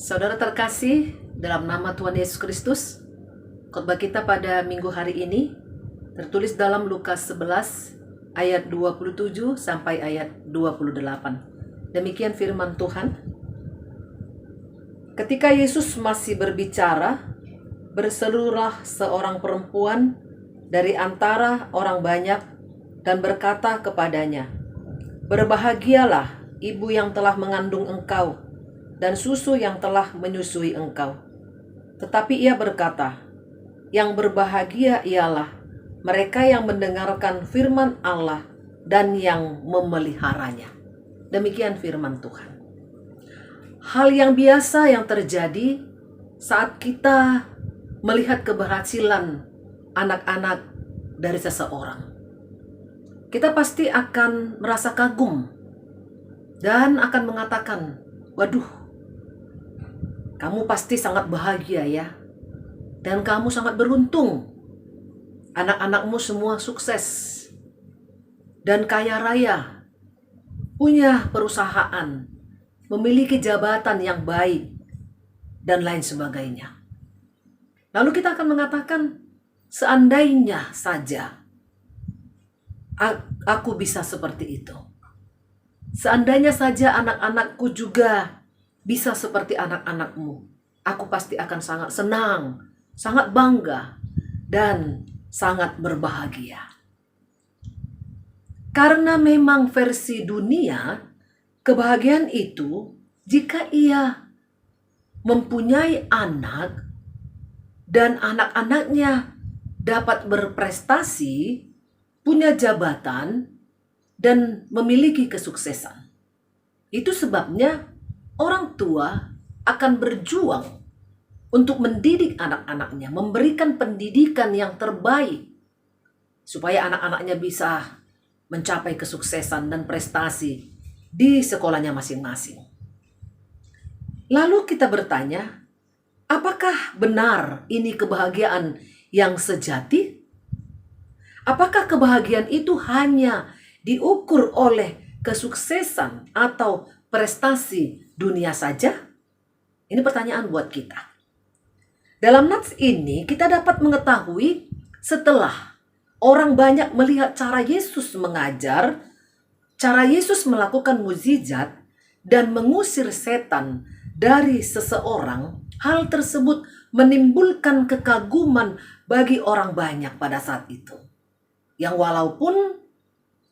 Saudara terkasih, dalam nama Tuhan Yesus Kristus, khotbah kita pada minggu hari ini tertulis dalam Lukas 11 ayat 27 sampai ayat 28. Demikian firman Tuhan. Ketika Yesus masih berbicara, berserulah seorang perempuan dari antara orang banyak dan berkata kepadanya, "Berbahagialah ibu yang telah mengandung engkau dan susu yang telah menyusui engkau." Tetapi ia berkata, "Yang berbahagia ialah mereka yang mendengarkan firman Allah dan yang memeliharanya." Demikian firman Tuhan. Hal yang biasa yang terjadi saat kita melihat keberhasilan anak-anak dari seseorang. Kita pasti akan merasa kagum dan akan mengatakan, "Waduh, kamu pasti sangat bahagia ya, dan kamu sangat beruntung. Anak-anakmu semua sukses dan kaya raya, punya perusahaan, memiliki jabatan yang baik, dan lain sebagainya." Lalu kita akan mengatakan, seandainya saja aku bisa seperti itu. Seandainya saja anak-anakku juga bisa seperti anak-anakmu, aku pasti akan sangat senang, sangat bangga, dan sangat berbahagia. Karena memang versi dunia, kebahagiaan itu jika ia mempunyai anak dan anak-anaknya dapat berprestasi, punya jabatan, dan memiliki kesuksesan. Itu sebabnya orang tua akan berjuang untuk mendidik anak-anaknya, memberikan pendidikan yang terbaik supaya anak-anaknya bisa mencapai kesuksesan dan prestasi di sekolahnya masing-masing. Lalu kita bertanya, apakah benar ini kebahagiaan yang sejati? Apakah kebahagiaan itu hanya diukur oleh kesuksesan atau prestasi dunia saja? Ini pertanyaan buat kita. Dalam nats ini kita dapat mengetahui setelah orang banyak melihat cara Yesus mengajar, cara Yesus melakukan mukjizat dan mengusir setan dari seseorang, hal tersebut menimbulkan kekaguman bagi orang banyak pada saat itu. Yang walaupun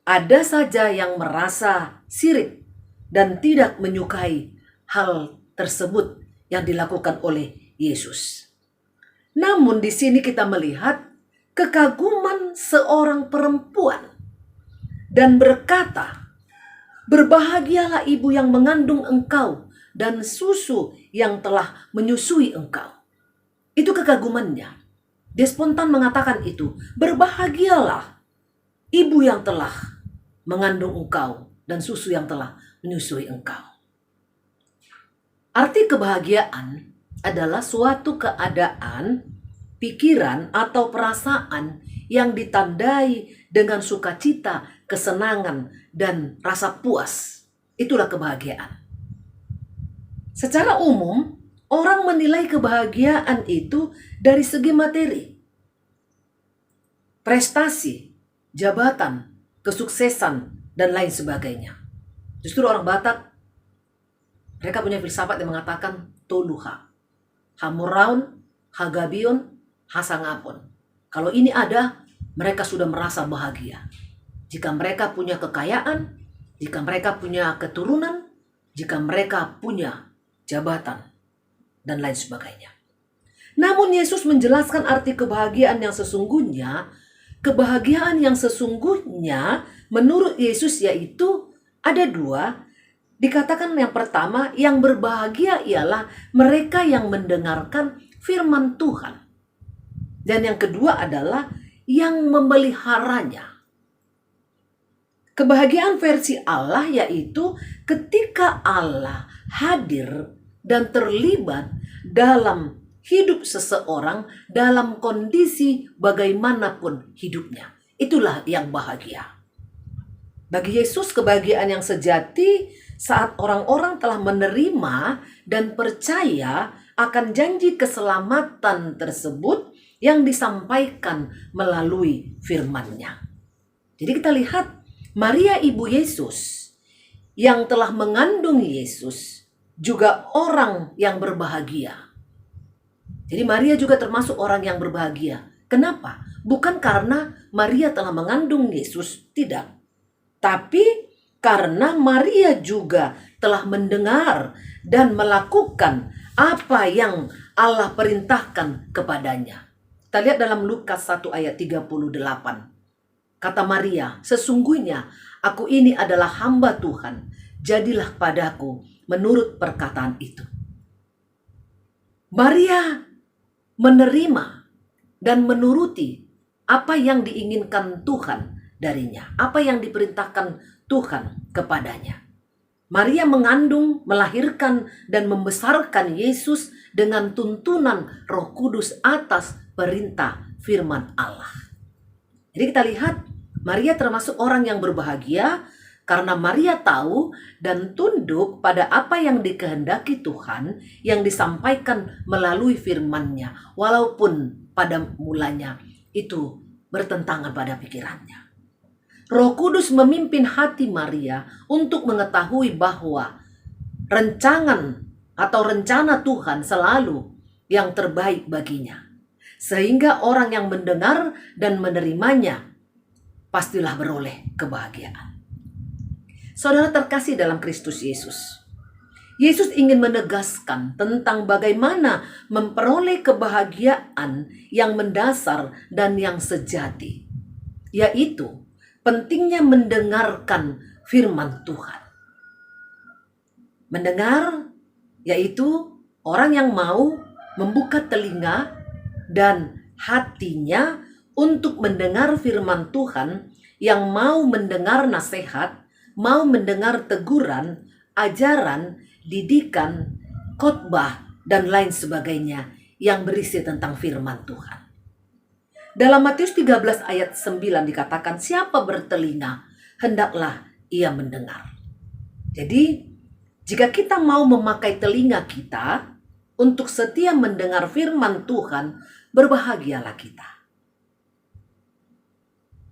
ada saja yang merasa sirik dan tidak menyukai hal tersebut yang dilakukan oleh Yesus. Namun di sini kita melihat kekaguman seorang perempuan dan berkata, "Berbahagialah ibu yang mengandung engkau dan susu yang telah menyusui engkau." Itu kekagumannya. Dia spontan mengatakan itu, "Berbahagialah ibu yang telah mengandung engkau dan susu yang telah menyusui engkau." Arti kebahagiaan adalah suatu keadaan, pikiran atau perasaan yang ditandai dengan sukacita, kesenangan, dan rasa puas. Itulah kebahagiaan. Secara umum, orang menilai kebahagiaan itu dari segi materi, prestasi, jabatan, kesuksesan, dan lain sebagainya. Justru orang Batak, mereka punya filsafat yang mengatakan toluha, hamuraun, hagabion, hasangapon. Kalau ini ada, mereka sudah merasa bahagia. Jika mereka punya kekayaan, jika mereka punya keturunan, jika mereka punya jabatan, dan lain sebagainya. Namun Yesus menjelaskan arti kebahagiaan yang sesungguhnya. Kebahagiaan yang sesungguhnya menurut Yesus yaitu ada dua. Dikatakan yang pertama, yang berbahagia ialah mereka yang mendengarkan firman Tuhan. Dan yang kedua adalah yang memeliharanya. Kebahagiaan versi Allah yaitu ketika Allah hadir dan terlibat dalam hidup seseorang dalam kondisi bagaimanapun hidupnya. Itulah yang bahagia. Bagi Yesus, kebahagiaan yang sejati saat orang-orang telah menerima dan percaya akan janji keselamatan tersebut yang disampaikan melalui firman-Nya. Jadi kita lihat Maria ibu Yesus yang telah mengandung Yesus juga orang yang berbahagia. Jadi Maria juga termasuk orang yang berbahagia. Kenapa? Bukan karena Maria telah mengandung Yesus, tidak. Tapi karena Maria juga telah mendengar dan melakukan apa yang Allah perintahkan kepadanya. Kita lihat dalam Lukas 1 ayat 38. Kata Maria, "Sesungguhnya aku ini adalah hamba Tuhan, jadilah padaku menurut perkataan itu." Maria menerima dan menuruti apa yang diinginkan Tuhan darinya, apa yang diperintahkan Tuhan kepadanya. Maria mengandung, melahirkan, dan membesarkan Yesus dengan tuntunan Roh Kudus atas perintah firman Allah. Jadi kita lihat Maria termasuk orang yang berbahagia karena Maria tahu dan tunduk pada apa yang dikehendaki Tuhan yang disampaikan melalui firman-Nya, walaupun pada mulanya itu bertentangan pada pikirannya. Roh Kudus memimpin hati Maria untuk mengetahui bahwa rencana Tuhan selalu yang terbaik baginya. Sehingga orang yang mendengar dan menerimanya pastilah beroleh kebahagiaan. Saudara terkasih dalam Kristus Yesus, Yesus ingin menegaskan tentang bagaimana memperoleh kebahagiaan yang mendasar dan yang sejati, yaitu pentingnya mendengarkan firman Tuhan. Mendengar yaitu orang yang mau membuka telinga dan hatinya untuk mendengar firman Tuhan, yang mau mendengar nasihat, mau mendengar teguran, ajaran, didikan, khotbah, dan lain sebagainya yang berisi tentang firman Tuhan. Dalam Matius 13 ayat 9 dikatakan, "Siapa bertelinga, hendaklah ia mendengar." Jadi, jika kita mau memakai telinga kita untuk setia mendengar firman Tuhan, berbahagialah kita.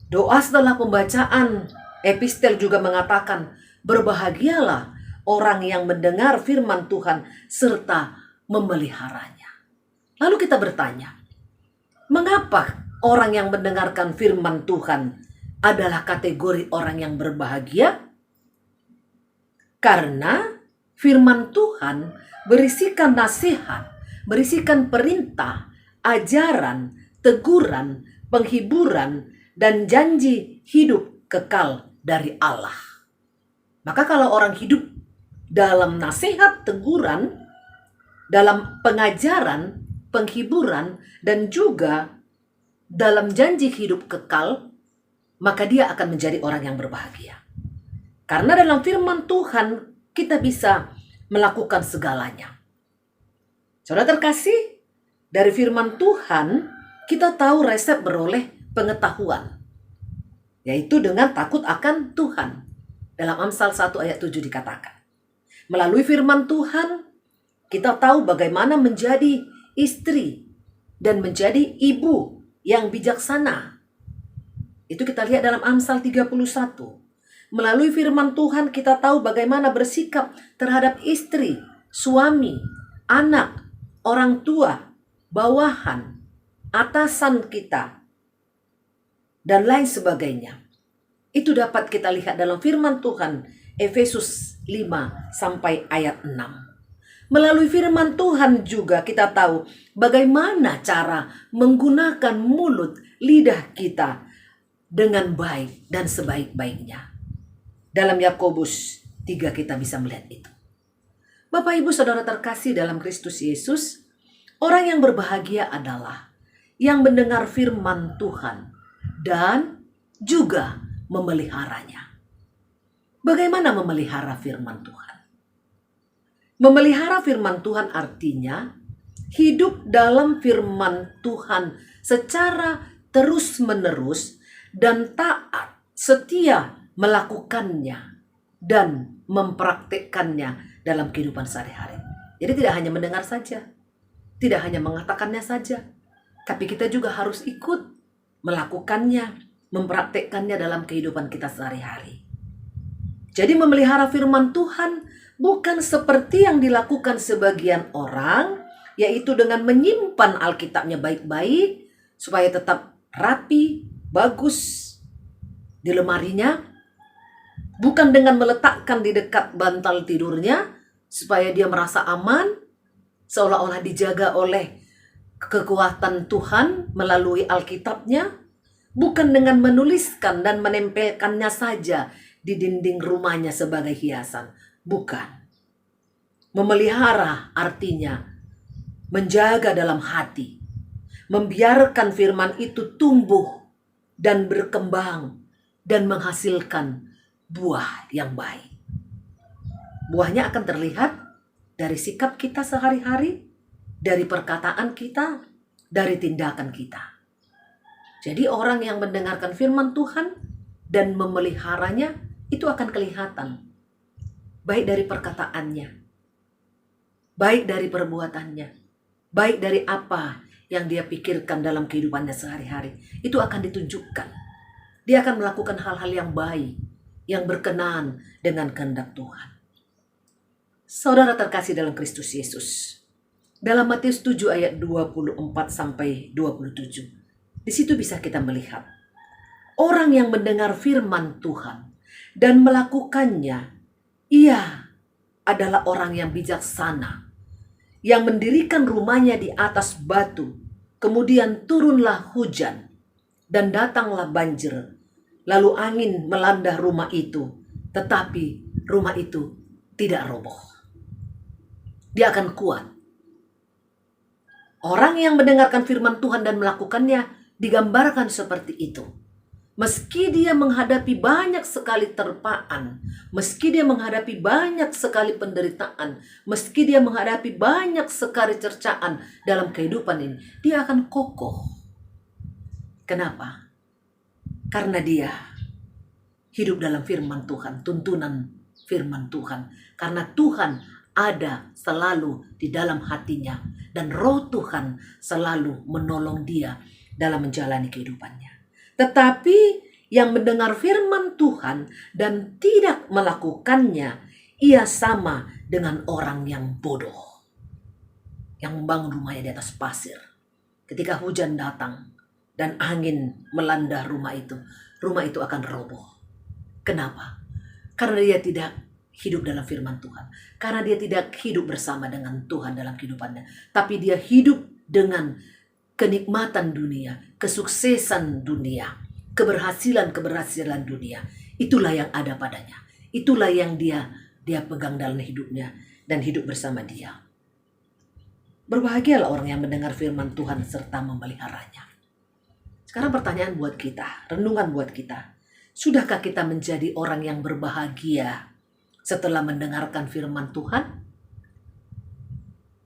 Doa setelah pembacaan epistel juga mengatakan, berbahagialah orang yang mendengar firman Tuhan serta memeliharanya. Lalu kita bertanya, mengapa orang yang mendengarkan firman Tuhan adalah kategori orang yang berbahagia? Karena firman Tuhan berisikan nasihat, berisikan perintah, ajaran, teguran, penghiburan, dan janji hidup kekal dari Allah. Maka kalau orang hidup dalam nasihat, teguran, dalam pengajaran, penghiburan, dan juga dalam janji hidup kekal, maka dia akan menjadi orang yang berbahagia. Karena dalam firman Tuhan kita bisa melakukan segalanya. Saudara terkasih, dari firman Tuhan kita tahu resep beroleh pengetahuan, yaitu dengan takut akan Tuhan. Dalam Amsal 1 ayat 7 dikatakan, melalui firman Tuhan kita tahu bagaimana menjadi istri dan menjadi ibu yang bijaksana. Itu kita lihat dalam Amsal 31. Melalui firman Tuhan kita tahu bagaimana bersikap terhadap istri, suami, anak, orang tua, bawahan, atasan kita, dan lain sebagainya. Itu dapat kita lihat dalam firman Tuhan, Efesus 5 sampai ayat 6. Melalui firman Tuhan juga kita tahu bagaimana cara menggunakan mulut, lidah kita dengan baik dan sebaik-baiknya. Dalam Yakobus 3 kita bisa melihat itu. Bapak Ibu Saudara terkasih dalam Kristus Yesus, orang yang berbahagia adalah yang mendengar firman Tuhan dan juga memeliharanya. Bagaimana memelihara firman Tuhan? Memelihara firman Tuhan artinya hidup dalam firman Tuhan secara terus-menerus dan taat, setia melakukannya, dan mempraktikkannya dalam kehidupan sehari-hari. Jadi tidak hanya mendengar saja, tidak hanya mengatakannya saja, tapi kita juga harus ikut melakukannya, mempraktikkannya dalam kehidupan kita sehari-hari. Jadi memelihara firman Tuhan bukan seperti yang dilakukan sebagian orang, yaitu dengan menyimpan Alkitabnya baik-baik supaya tetap rapi, bagus di lemarinya, bukan dengan meletakkan di dekat bantal tidurnya supaya dia merasa aman, seolah-olah dijaga oleh kekuatan Tuhan melalui Alkitabnya, bukan dengan menuliskan dan menempelkannya saja di dinding rumahnya sebagai hiasan. Bukan. Memelihara artinya menjaga dalam hati, membiarkan firman itu tumbuh dan berkembang dan menghasilkan buah yang baik. Buahnya akan terlihat dari sikap kita sehari-hari, dari perkataan kita, dari tindakan kita. Jadi orang yang mendengarkan firman Tuhan dan memeliharanya itu akan kelihatan. Baik dari perkataannya, baik dari perbuatannya, baik dari apa yang dia pikirkan dalam kehidupannya sehari-hari. Itu akan ditunjukkan. Dia akan melakukan hal-hal yang baik, yang berkenan dengan kehendak Tuhan. Saudara terkasih dalam Kristus Yesus, dalam Matius 7 ayat 24 sampai 27, di situ bisa kita melihat orang yang mendengar firman Tuhan dan melakukannya, ia adalah orang yang bijaksana, yang mendirikan rumahnya di atas batu, kemudian turunlah hujan, dan datanglah banjir, lalu angin melanda rumah itu, tetapi rumah itu tidak roboh. Dia akan kuat. Orang yang mendengarkan firman Tuhan dan melakukannya digambarkan seperti itu. Meski dia menghadapi banyak sekali terpaan, meski dia menghadapi banyak sekali penderitaan, meski dia menghadapi banyak sekali cercaan dalam kehidupan ini, dia akan kokoh. Kenapa? Karena dia hidup dalam firman Tuhan, tuntunan firman Tuhan. Karena Tuhan ada selalu di dalam hatinya, dan Roh Tuhan selalu menolong dia dalam menjalani kehidupannya. Tetapi yang mendengar firman Tuhan dan tidak melakukannya, ia sama dengan orang yang bodoh, yang membangun rumahnya di atas pasir. Ketika hujan datang dan angin melanda rumah itu akan roboh. Kenapa? Karena dia tidak hidup dalam firman Tuhan. Karena dia tidak hidup bersama dengan Tuhan dalam kehidupannya. Tapi dia hidup dengan kenikmatan dunia, kesuksesan dunia, keberhasilan dunia. Itulah yang ada padanya. Itulah yang dia pegang dalam hidupnya dan hidup bersama dia. Berbahagialah orang yang mendengar firman Tuhan serta memeliharanya. Sekarang pertanyaan buat kita, renungan buat kita. Sudahkah kita menjadi orang yang berbahagia setelah mendengarkan firman Tuhan?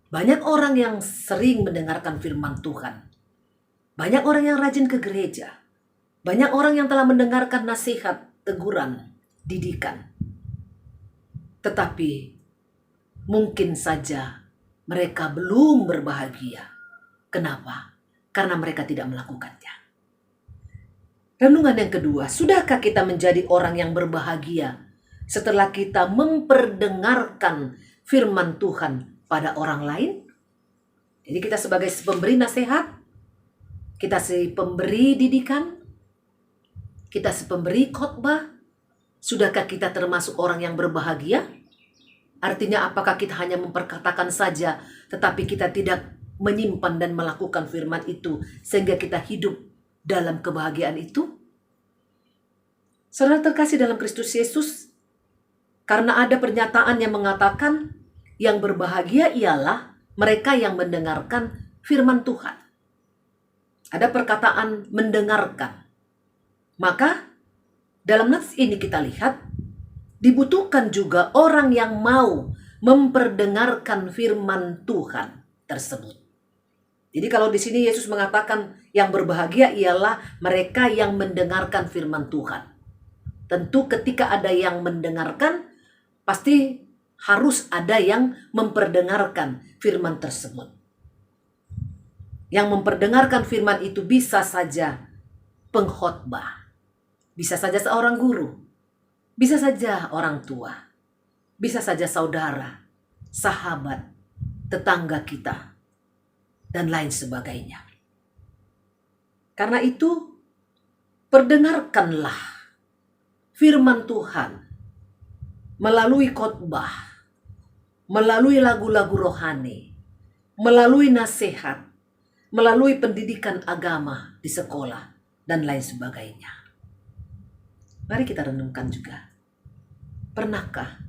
Banyak orang yang sering mendengarkan firman Tuhan. Banyak orang yang rajin ke gereja. Banyak orang yang telah mendengarkan nasihat, teguran, didikan. Tetapi mungkin saja mereka belum berbahagia. Kenapa? Karena mereka tidak melakukannya. Renungan yang kedua, sudahkah kita menjadi orang yang berbahagia setelah kita memperdengarkan firman Tuhan pada orang lain? Jadi kita sebagai pemberi nasihat, kita sebagai pemberi didikan, kita sebagai pemberi khotbah, sudahkah kita termasuk orang yang berbahagia? Artinya apakah kita hanya memperkatakan saja, tetapi kita tidak menyimpan dan melakukan firman itu sehingga kita hidup dalam kebahagiaan itu? Saudara terkasih dalam Kristus Yesus, karena ada pernyataan yang mengatakan yang berbahagia ialah mereka yang mendengarkan firman Tuhan. Ada perkataan mendengarkan. Maka dalam nats ini kita lihat dibutuhkan juga orang yang mau memperdengarkan firman Tuhan tersebut. Jadi kalau di sini Yesus mengatakan yang berbahagia ialah mereka yang mendengarkan firman Tuhan. Tentu ketika ada yang mendengarkan, pasti harus ada yang memperdengarkan firman tersebut. Yang memperdengarkan firman itu bisa saja pengkhotbah, bisa saja seorang guru, bisa saja orang tua, bisa saja saudara, sahabat, tetangga kita, dan lain sebagainya. Karena itu, perdengarkanlah firman Tuhan melalui khotbah, melalui lagu-lagu rohani, melalui nasihat, melalui pendidikan agama di sekolah, dan lain sebagainya. Mari kita renungkan juga. Pernahkah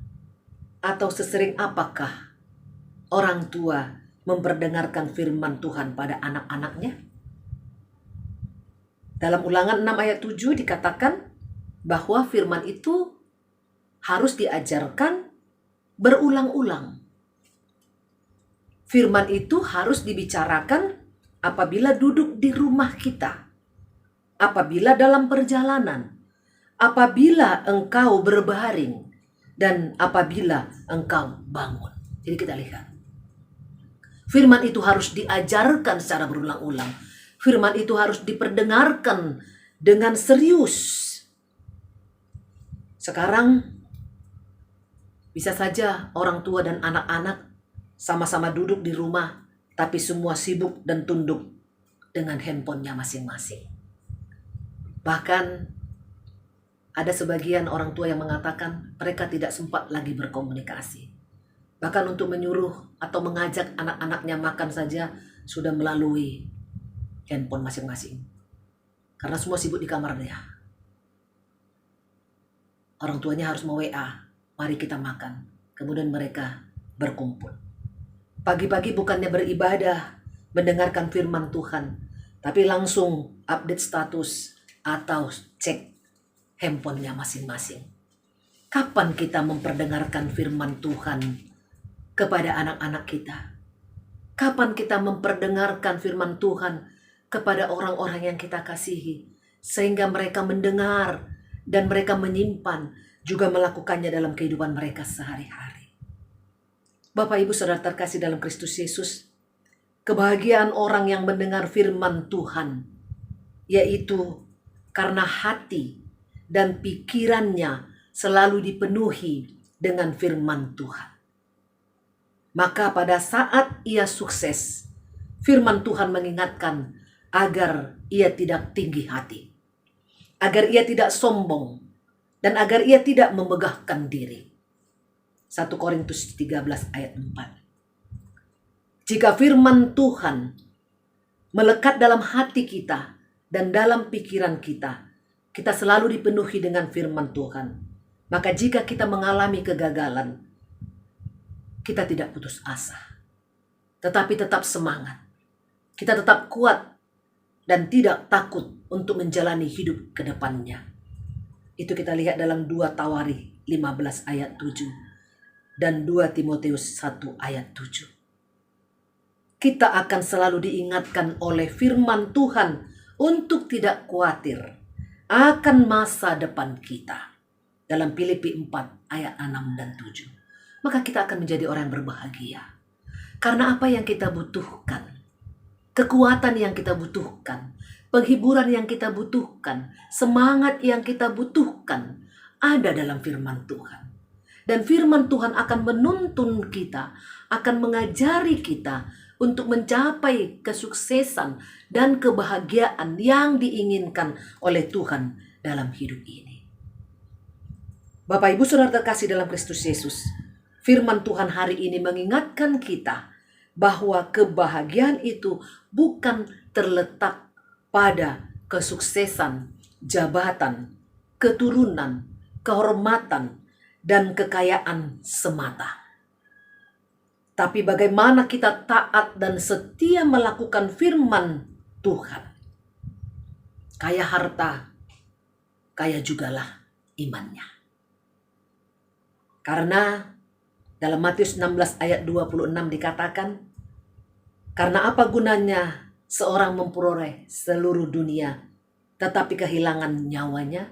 atau sesering apakah orang tua memperdengarkan firman Tuhan pada anak-anaknya? Dalam Ulangan 6 ayat 7 dikatakan bahwa firman itu harus diajarkan berulang-ulang. Firman itu harus dibicarakan apabila duduk di rumah kita, apabila dalam perjalanan, apabila engkau berbaring, dan apabila engkau bangun. Jadi kita lihat, firman itu harus diajarkan secara berulang-ulang. Firman itu harus diperdengarkan dengan serius. Sekarang bisa saja orang tua dan anak-anak sama-sama duduk di rumah, tapi semua sibuk dan tunduk dengan handphonenya masing-masing. Bahkan ada sebagian orang tua yang mengatakan mereka tidak sempat lagi berkomunikasi. Bahkan untuk menyuruh atau mengajak anak-anaknya makan saja sudah melalui handphone masing-masing. Karena semua sibuk di kamarnya. Orang tuanya harus me-WA, mari kita makan. Kemudian mereka berkumpul. Pagi-pagi bukannya beribadah, mendengarkan firman Tuhan, tapi langsung update status atau cek handphonenya masing-masing. Kapan kita memperdengarkan firman Tuhan kepada anak-anak kita? Kapan kita memperdengarkan firman Tuhan kepada orang-orang yang kita kasihi, sehingga mereka mendengar dan mereka menyimpan, juga melakukannya dalam kehidupan mereka sehari-hari. Bapak Ibu Saudara terkasih dalam Kristus Yesus, kebahagiaan orang yang mendengar firman Tuhan, yaitu karena hati dan pikirannya selalu dipenuhi dengan firman Tuhan. Maka pada saat ia sukses, firman Tuhan mengingatkan agar ia tidak tinggi hati, agar ia tidak sombong, dan agar ia tidak memegahkan diri. 1 Korintus 13 ayat 4. Jika firman Tuhan melekat dalam hati kita dan dalam pikiran kita, kita selalu dipenuhi dengan firman Tuhan. Maka jika kita mengalami kegagalan, kita tidak putus asa, tetapi tetap semangat. Kita tetap kuat dan tidak takut untuk menjalani hidup ke depannya. Itu kita lihat dalam 2 Tawarikh 15 ayat 7 dan 2 Timotius 1 ayat 7. Kita akan selalu diingatkan oleh firman Tuhan untuk tidak khawatir akan masa depan kita. Dalam Filipi 4 ayat 6 dan 7. Maka kita akan menjadi orang yang berbahagia. Karena apa yang kita butuhkan, kekuatan yang kita butuhkan, penghiburan yang kita butuhkan, semangat yang kita butuhkan ada dalam firman Tuhan. Dan firman Tuhan akan menuntun kita, akan mengajari kita untuk mencapai kesuksesan dan kebahagiaan yang diinginkan oleh Tuhan dalam hidup ini. Bapak Ibu Saudara terkasih dalam Kristus Yesus, firman Tuhan hari ini mengingatkan kita bahwa kebahagiaan itu bukan terletak pada kesuksesan, jabatan, keturunan, kehormatan, dan kekayaan semata. Tapi bagaimana kita taat dan setia melakukan firman Tuhan. Kaya harta, kaya jugalah imannya. Karena dalam Matius 16 ayat 26 dikatakan, karena apa gunanya seorang memperoleh seluruh dunia tetapi kehilangan nyawanya?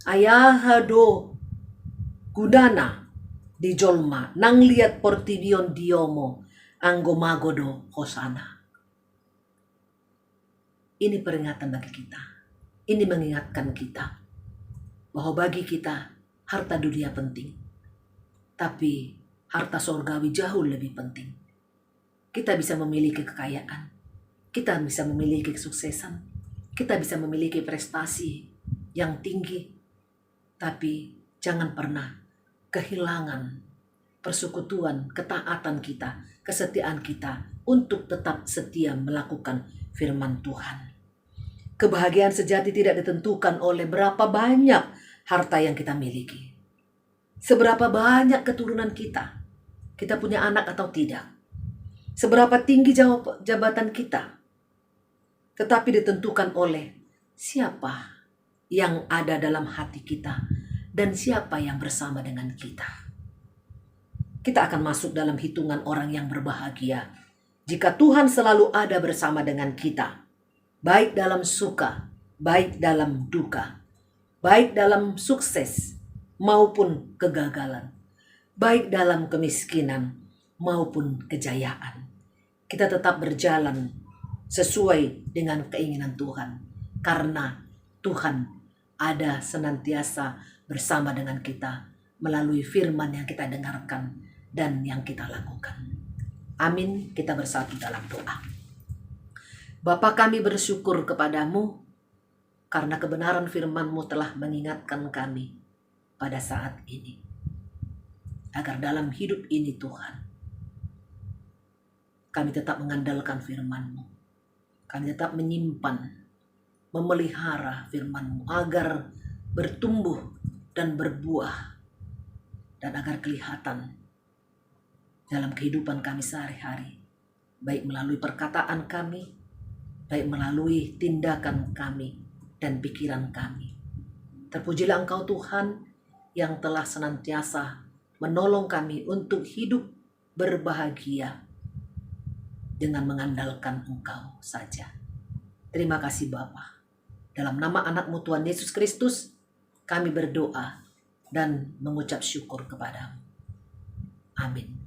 Ayahado gunana di jolma nang liat portibion diomo anggo magodo hosana. Ini peringatan bagi kita. Ini mengingatkan kita bahwa bagi kita harta dunia penting, tapi harta sorgawi jauh lebih penting. Kita bisa memiliki kekayaan, kita bisa memiliki kesuksesan, kita bisa memiliki prestasi yang tinggi, tapi jangan pernah kehilangan persekutuan, ketaatan kita, kesetiaan kita untuk tetap setia melakukan firman Tuhan. Kebahagiaan sejati tidak ditentukan oleh berapa banyak harta yang kita miliki. Seberapa banyak keturunan kita. Kita punya anak atau tidak. Seberapa tinggi jabatan kita. Tetapi ditentukan oleh siapa yang ada dalam hati kita dan siapa yang bersama dengan kita. Kita akan masuk dalam hitungan orang yang berbahagia jika Tuhan selalu ada bersama dengan kita. Baik dalam suka, baik dalam duka, baik dalam sukses maupun kegagalan, baik dalam kemiskinan maupun kejayaan. Kita tetap berjalan sesuai dengan keinginan Tuhan, karena Tuhan ada senantiasa bersama dengan kita melalui firman yang kita dengarkan dan yang kita lakukan. Amin. Kita bersatu dalam doa. Bapa, kami bersyukur kepadamu karena kebenaran firman-Mu telah mengingatkan kami pada saat ini. Agar dalam hidup ini Tuhan, kami tetap mengandalkan firman-Mu. Kami tetap menyimpan, memelihara firman-Mu agar bertumbuh dan berbuah. Dan agar kelihatan dalam kehidupan kami sehari-hari. Baik melalui perkataan kami, baik melalui tindakan kami dan pikiran kami. Terpujilah Engkau Tuhan yang telah senantiasa menolong kami untuk hidup berbahagia dengan mengandalkan Engkau saja. Terima kasih Bapa. Dalam nama anak-Mu Tuhan Yesus Kristus, kami berdoa dan mengucap syukur kepadamu. Amin.